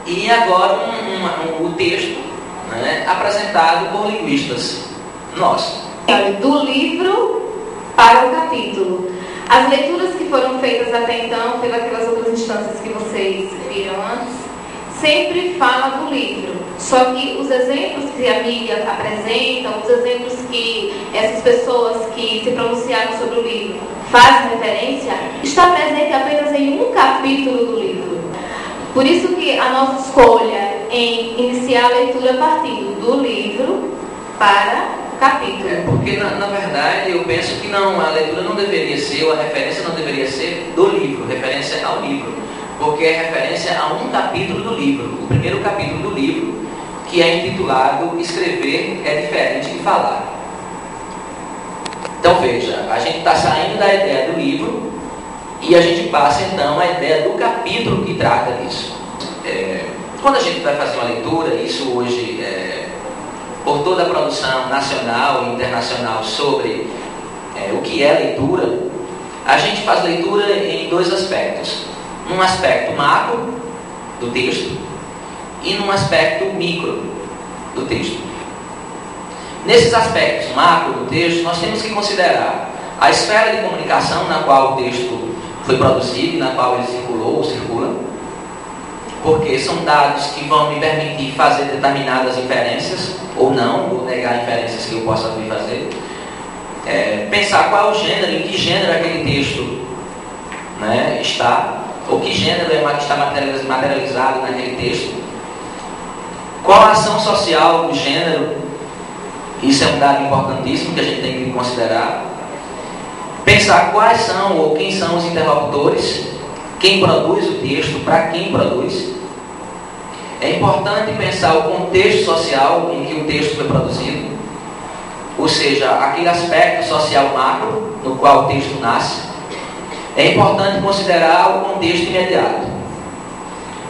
e agora o texto, né, apresentado por linguistas. Nós. Do livro para o capítulo. As leituras que foram feitas até então, pelas outras instâncias que vocês viram antes, sempre fala do livro. Só que os exemplos que a mídia apresenta, os exemplos que essas pessoas que se pronunciaram sobre o livro fazem referência, está presente apenas em um capítulo do livro. Por isso que a nossa escolha em iniciar a leitura partindo do livro para o capítulo. Porque na verdade eu penso que não, a leitura não deveria ser, ou a referência não deveria ser do livro, referência ao livro. Porque é referência a um capítulo do livro. O primeiro capítulo do livro, que é intitulado Escrever é diferente de falar. Então veja, a gente está saindo da ideia do livro e a gente passa então à ideia do capítulo que trata disso. Quando a gente vai fazer uma leitura, isso hoje, por toda a produção nacional e internacional sobre o que é leitura, a gente faz leitura em dois aspectos. Num aspecto macro do texto e num aspecto micro do texto. Nesses aspectos macro do texto, nós temos que considerar a esfera de comunicação na qual o texto foi produzido e na qual ele circulou ou circula, porque são dados que vão me permitir fazer determinadas inferências, ou não, ou negar inferências que eu possa vir fazer. Pensar qual é o gênero, em que gênero aquele texto, né, está, ou que gênero está materializado naquele texto, qual a ação social do gênero, isso é um dado importantíssimo que a gente tem que considerar. Pensar quais são ou quem são os interlocutores, quem produz o texto, para quem produz. É importante pensar o contexto social em que o texto foi produzido, ou seja, aquele aspecto social macro no qual o texto nasce. É importante considerar o contexto imediato.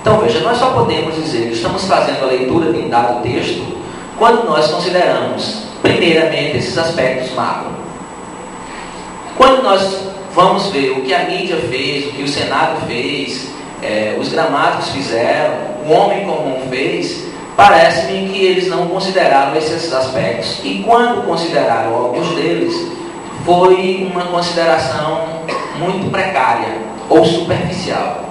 Então veja, nós só podemos dizer que estamos fazendo a leitura de um dado texto quando nós consideramos, primeiramente, esses aspectos macro. Quando nós vamos ver o que a mídia fez, o que o Senado fez, os gramáticos fizeram, o homem comum fez, parece-me que eles não consideraram esses aspectos. E quando consideraram alguns deles, foi uma consideração muito precária ou superficial.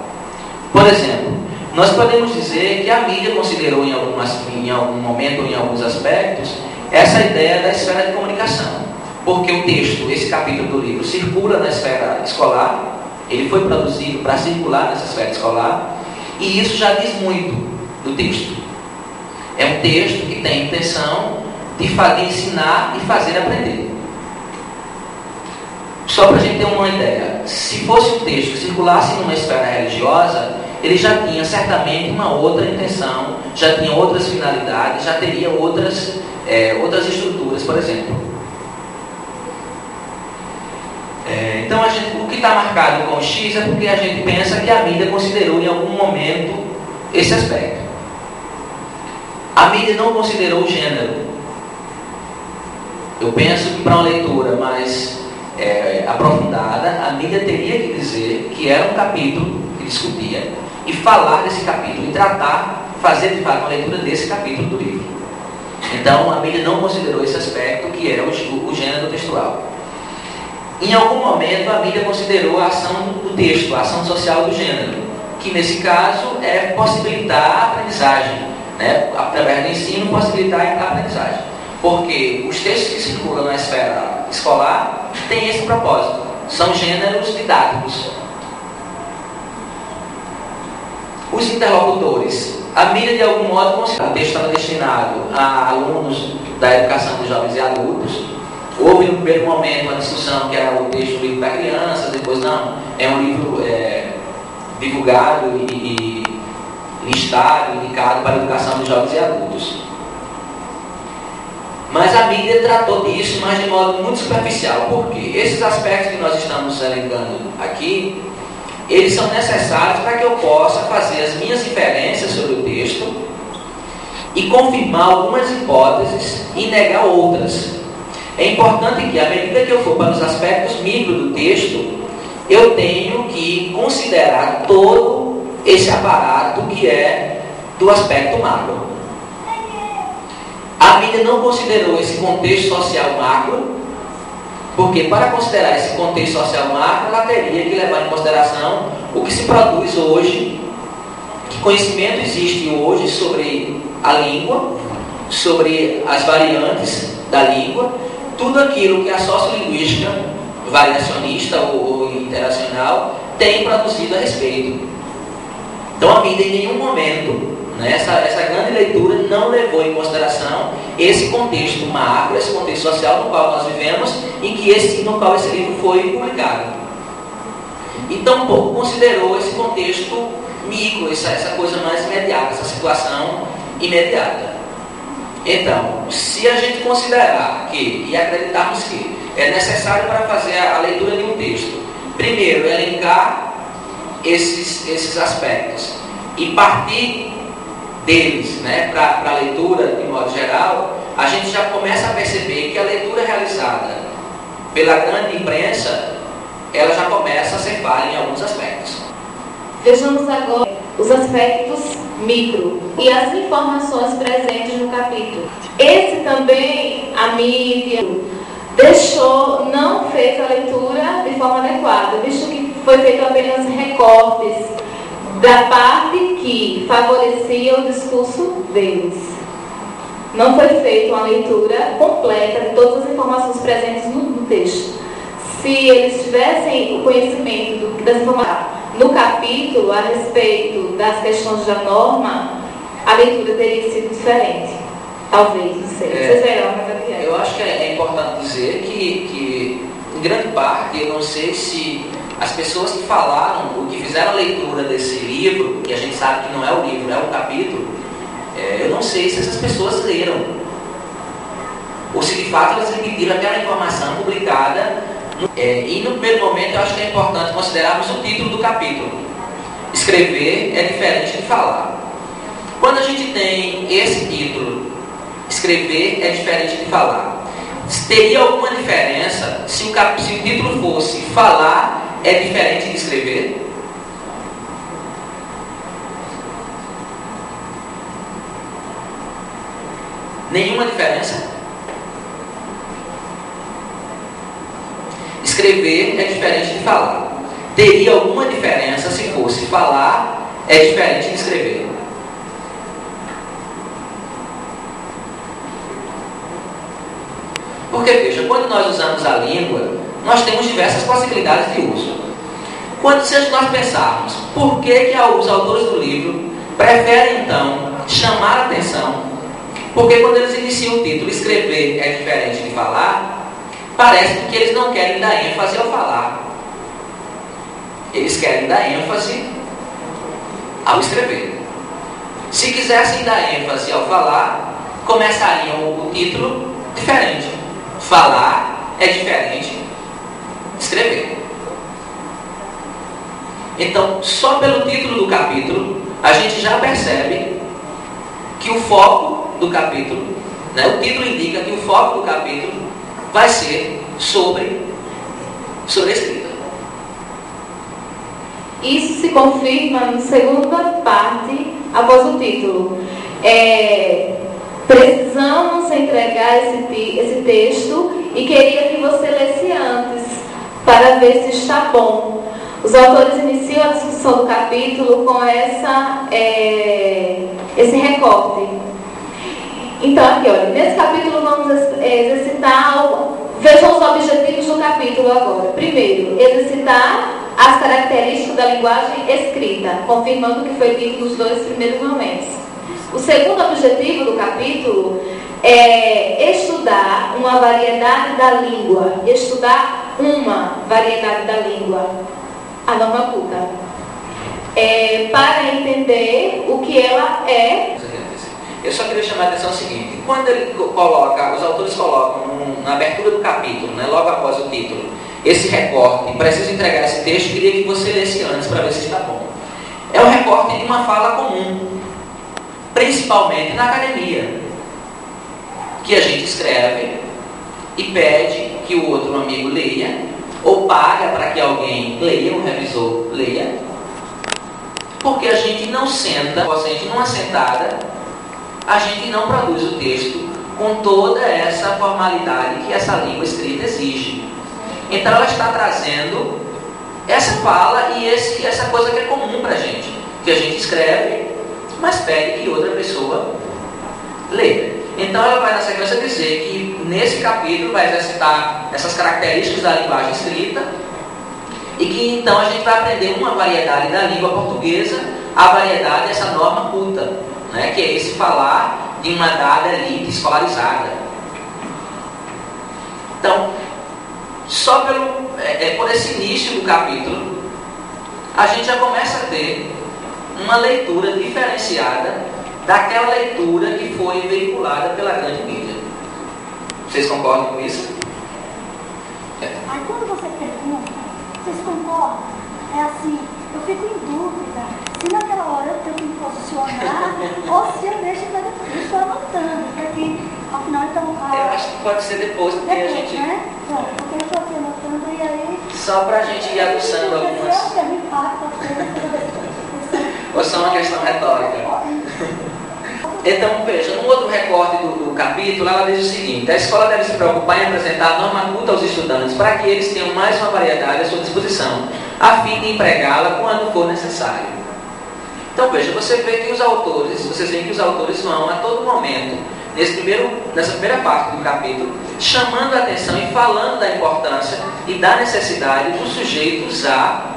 Por exemplo, nós podemos dizer que a mídia considerou em algum momento ou em alguns aspectos essa ideia da esfera de comunicação, porque o texto, esse capítulo do livro, circula na esfera escolar, ele foi produzido para circular nessa esfera escolar, e isso já diz muito do texto. É um texto que tem a intenção de ensinar e fazer aprender. Só para a gente ter uma ideia, se fosse um texto que circulasse numa esfera religiosa, ele já tinha certamente uma outra intenção, já tinha outras finalidades, já teria outras estruturas, por exemplo. Então o que está marcado com X é porque a gente pensa que a mídia considerou em algum momento esse aspecto. A mídia não considerou o gênero. Eu penso que para uma leitura mais aprofundada, a mídia teria que dizer que era um capítulo que discutia e falar desse capítulo e fazer de fato uma leitura desse capítulo do livro. Então a mídia não considerou esse aspecto que é o gênero textual. Em algum momento a mídia considerou a ação do texto, a ação social do gênero, que nesse caso é possibilitar a aprendizagem, né? Através do ensino possibilitar a aprendizagem. Porque os textos que circulam na esfera escolar têm esse propósito, são gêneros didáticos. Os interlocutores, a mídia de algum modo considera o texto estava destinado a alunos da educação de jovens e adultos. Houve no primeiro momento uma discussão que era o texto do livro para crianças, depois não, é um livro divulgado e listado, indicado para a educação de jovens e adultos. Mas a mídia tratou disso, mas de modo muito superficial, porque esses aspectos que nós estamos elencando aqui, eles são necessários para que eu possa fazer as minhas inferências sobre o texto e confirmar algumas hipóteses e negar outras. É importante que, à medida que eu for para os aspectos micro do texto, eu tenho que considerar todo esse aparato que é do aspecto macro. A mídia não considerou esse contexto social macro, porque para considerar esse contexto social macro, ela teria que levar em consideração o que se produz hoje, que conhecimento existe hoje sobre a língua, sobre as variantes da língua, tudo aquilo que a sociolinguística variacionista ou interacional tem produzido a respeito. Então a mídia em nenhum momento, né, essa grande leitura não levou em consideração esse contexto macro, esse contexto social no qual nós vivemos e no qual esse livro foi publicado. E tampouco considerou esse contexto micro, essa coisa mais imediata, essa situação imediata. Então, se a gente considerar e acreditarmos que é necessário para fazer a leitura de um texto, primeiro, elencar esses aspectos e partir deles, né, para a leitura de modo geral, a gente já começa a perceber que a leitura realizada pela grande imprensa, ela já começa a ser falha em alguns aspectos. Vejamos agora os aspectos micro e as informações presentes no capítulo. Esse também, a mídia não fez a leitura de forma adequada, visto que foi feito apenas recortes da parte que favorecia o discurso deles. Não foi feita uma leitura completa de todas as informações presentes no texto. Se eles tivessem o conhecimento das informações no capítulo a respeito das questões da norma, a leitura teria sido diferente. Talvez, não sei. Vocês verão, mas aqui eu acho que é importante dizer que, em grande parte, eu não sei se as pessoas que falaram, ou que fizeram a leitura desse livro, que a gente sabe que não é o livro, é o capítulo, eu não sei se essas pessoas leram. Ou se de fato elas repetiram aquela informação publicada. E no primeiro momento eu acho que é importante considerarmos o título do capítulo. Escrever é diferente de falar. Quando a gente tem esse título, escrever é diferente de falar, teria alguma diferença se o título fosse falar é diferente de escrever? Nenhuma diferença? Escrever é diferente de falar. Teria alguma diferença se fosse falar é diferente de escrever? Porque, veja, quando nós usamos a língua, nós temos diversas possibilidades de uso. Se nós pensarmos por que os autores do livro preferem, então, chamar a atenção, porque quando eles iniciam o título, escrever é diferente de falar, parece que eles não querem dar ênfase ao falar. Eles querem dar ênfase ao escrever. Se quisessem dar ênfase ao falar, começariam o título diferente. Falar é diferente de escrever. Então, só pelo título do capítulo, a gente já percebe que o foco do capítulo, né, o título indica que o foco do capítulo vai ser sobre a escrita. Isso se confirma na segunda parte, após o título. Precisamos entregar esse texto e queria que você lesse antes, para ver se está bom. Os autores iniciam a discussão do capítulo com esse recorte. Então, aqui, olha, nesse capítulo vamos exercitar, vejam os objetivos do capítulo agora. Primeiro, exercitar as características da linguagem escrita, confirmando o que foi dito nos 2 primeiros momentos. O segundo objetivo do capítulo é estudar uma variedade da língua, a norma culta, para entender o que ela é. Eu só queria chamar a atenção ao seguinte: quando os autores colocam na abertura do capítulo, né, logo após o título, esse recorte, preciso entregar esse texto, queria que você lesse antes para ver se está bom. É um recorte de uma fala comum, principalmente na academia, que a gente escreve e pede que o outro amigo leia, ou paga para que alguém leia, um revisor leia, porque a gente não senta, ou seja, numa sentada, a gente não produz o texto com toda essa formalidade que essa língua escrita exige. Então ela está trazendo essa fala e essa coisa que é comum para a gente, que a gente escreve, mas pede que outra pessoa leia. Então ela vai na sequência dizer que nesse capítulo vai exercitar essas características da linguagem escrita e que então a gente vai aprender uma variedade da língua portuguesa, a variedade dessa norma culta, né, que é esse falar de uma dada elite escolarizada. Então, só por esse início do capítulo, a gente já começa a ter uma leitura diferenciada daquela leitura que foi veiculada pela grande mídia. Vocês concordam com isso? Aí quando você pergunta, vocês concordam? É assim, eu fico em dúvida se naquela hora eu tenho que me posicionar ou se eu deixo para depois. Eu estou anotando, porque afinal então... Eu acho que pode ser depois, porque depois, a gente... né? Bom, porque eu estou aqui anotando e aí... Só para a gente ir aguçando algumas... Ou só uma questão retórica? Então, veja, num outro recorte do capítulo, ela diz o seguinte: a escola deve se preocupar em apresentar a norma culta aos estudantes para que eles tenham mais uma variedade à sua disposição, a fim de empregá-la quando for necessário. Então, veja, vocês veem que os autores vão a todo momento, nessa primeira parte do capítulo, chamando a atenção e falando da importância e da necessidade do sujeito usar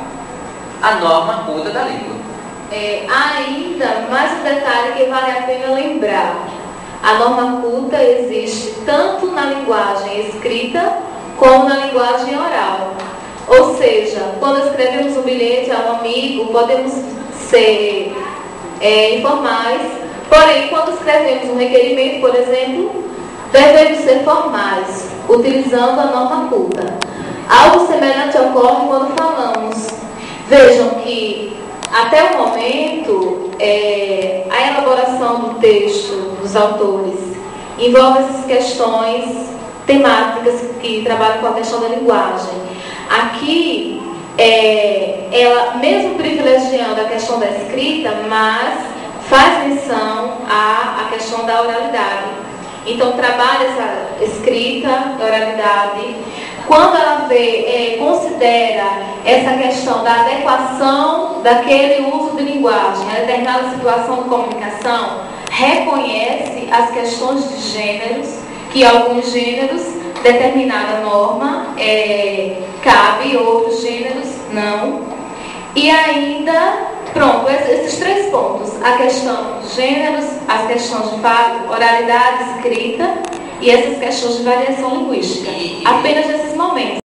a norma culta da língua. Ainda mais um detalhe que vale a pena lembrar: a norma culta existe tanto na linguagem escrita como na linguagem oral. Ou seja, quando escrevemos um bilhete a um amigo, podemos ser informais, porém, quando escrevemos um requerimento, por exemplo, devemos ser formais, utilizando a norma culta. Algo semelhante ocorre quando falamos. Vejam que até o momento, a elaboração do texto dos autores envolve essas questões temáticas que trabalham com a questão da linguagem. Aqui, ela, mesmo privilegiando a questão da escrita, mas faz menção à questão da oralidade. Então, trabalha essa escrita, oralidade. Quando ela considera essa questão da adequação daquele uso de linguagem a determinada situação de comunicação, reconhece as questões de gêneros, que alguns gêneros, determinada norma, cabe, outros gêneros não. E ainda, pronto, esses três pontos: a questão de gêneros, as questões de fato, oralidade, escrita, e essas questões de variação linguística. Apenas nesses momentos.